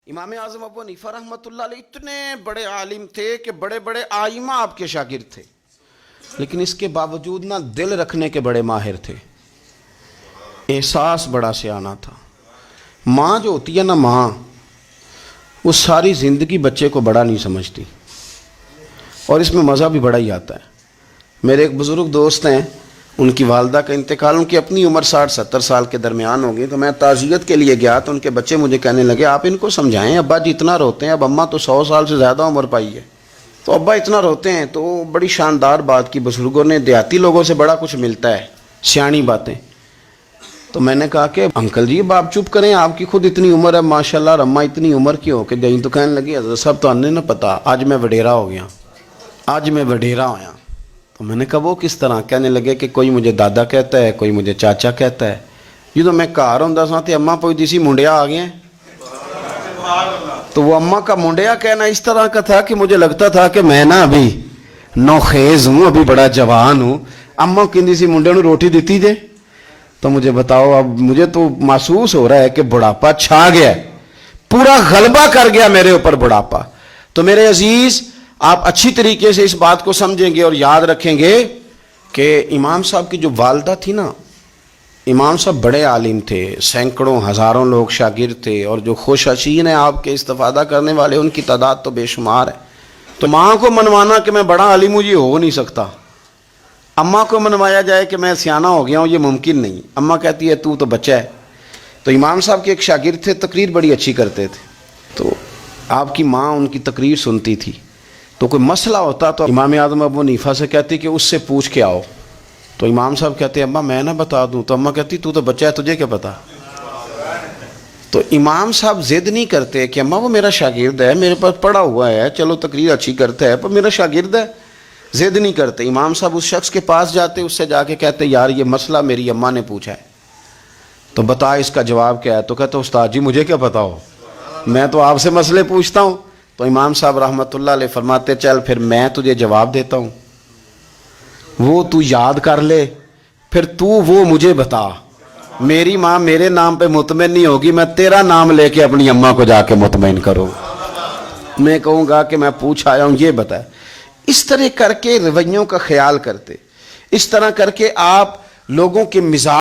امام اعظم ابو حنیفہ رحمۃ اللہ علیہ اتنے بڑے عالم تھے کہ بڑے بڑے آئمہ آپ کے شاگرد تھے، لیکن اس کے باوجود نہ دل رکھنے کے بڑے ماہر تھے، احساس بڑا سیانہ تھا۔ ماں جو ہوتی ہے نا، ماں وہ ساری زندگی بچے کو بڑا نہیں سمجھتی، اور اس میں مزہ بھی بڑا ہی آتا ہے۔ میرے ایک بزرگ دوست ہیں، ان کی والدہ کا انتقال، ان کی اپنی عمر 60-70 سال کے درمیان ہوگی، تو میں تعزیت کے لیے گیا تو ان کے بچے مجھے کہنے لگے آپ ان کو سمجھائیں، ابا جی اتنا روتے ہیں، اب اماں تو 100 سال سے زیادہ عمر پائی ہے، تو ابا اتنا روتے ہیں۔ تو بڑی شاندار بات کی، بزرگوں نے دیہاتی لوگوں سے بڑا کچھ ملتا ہے، سیانی باتیں۔ تو میں نے کہا کہ انکل جی اب آپ چپ کریں، آپ کی خود اتنی عمر ہے ماشاءاللہ، اور اماں اتنی عمر کی ہو کے گئی۔ تو کہنے لگی حضرت صاحب تو آنے نہ پتا، آج میں وڈیرا ہو گیا، آج میں وڈیرا ہویا۔ تو میں نے کہا وہ کس طرح؟ کہنے لگے کہ کوئی مجھے دادا کہتا ہے، کوئی مجھے چاچا کہتا ہے۔ یہ تو میں گھر ہوندا سا تے اماں پوچھتی سی منڈیا آ گیا۔ تو وہ اماں کا منڈیا کہنا اس طرح کا تھا کہ مجھے لگتا تھا کہ میں نا ابھی نوخیز ہوں، ابھی بڑا جوان ہوں۔ اماں کہندی سی منڈے نو روٹی دیتی جے۔ تو مجھے بتاؤ، اب مجھے تو محسوس ہو رہا ہے کہ بڑھاپا چھا گیا، پورا غلبہ کر گیا میرے اوپر بڑھاپا۔ تو میرے عزیز، آپ اچھی طریقے سے اس بات کو سمجھیں گے اور یاد رکھیں گے کہ امام صاحب کی جو والدہ تھی نا، امام صاحب بڑے عالم تھے، سینکڑوں ہزاروں لوگ شاگرد تھے، اور جو خوش حسین ہیں آپ کے استفادہ کرنے والے، ان کی تعداد تو بے شمار ہے۔ تو ماں کو منوانا کہ میں بڑا عالم ہوں، یہ ہو نہیں سکتا۔ اماں کو منوایا جائے کہ میں سیانہ ہو گیا ہوں، یہ ممکن نہیں۔ اماں کہتی ہے تو بچہ ہے۔ تو امام صاحب کے ایک شاگرد تھے، تقریر بڑی اچھی کرتے تھے، تو آپ کی ماں ان کی تقریر سنتی تھی، تو کوئی مسئلہ ہوتا تو امام اعظم ابو حنیفہ سے کہتی کہ اس سے پوچھ کے آؤ۔ تو امام صاحب کہتے ہیں اماں میں نہ بتا دوں؟ تو اماں کہتی تو بچہ ہے، تجھے کیا پتا؟ تو امام صاحب ضد نہیں کرتے کہ اماں وہ میرا شاگرد ہے، میرے پاس پڑھا ہوا ہے، چلو تقریر اچھی کرتا ہے، پر میرا شاگرد ہے۔ ضد نہیں کرتے، امام صاحب اس شخص کے پاس جاتے، اس سے جا کے کہتے یار یہ مسئلہ میری اماں نے پوچھا ہے، تو بتا اس کا جواب کیا ہے؟ تو کہتے استاد جی مجھے کیا پتا ہو، میں تو آپ سے مسئلے پوچھتا ہوں۔ تو امام صاحب رحمۃ اللہ علیہ فرماتے چل پھر میں تجھے جواب دیتا ہوں، وہ تو یاد کر لے، پھر تو وہ مجھے بتا۔ میری ماں میرے نام پہ مطمئن نہیں ہوگی، میں تیرا نام لے کے اپنی اماں کو جا کے مطمئن کروں، میں کہوں گا کہ میں پوچھ آیا ہوں، یہ بتا۔ اس طرح کر کے رویوں کا خیال کرتے، اس طرح کر کے آپ لوگوں کے مزاج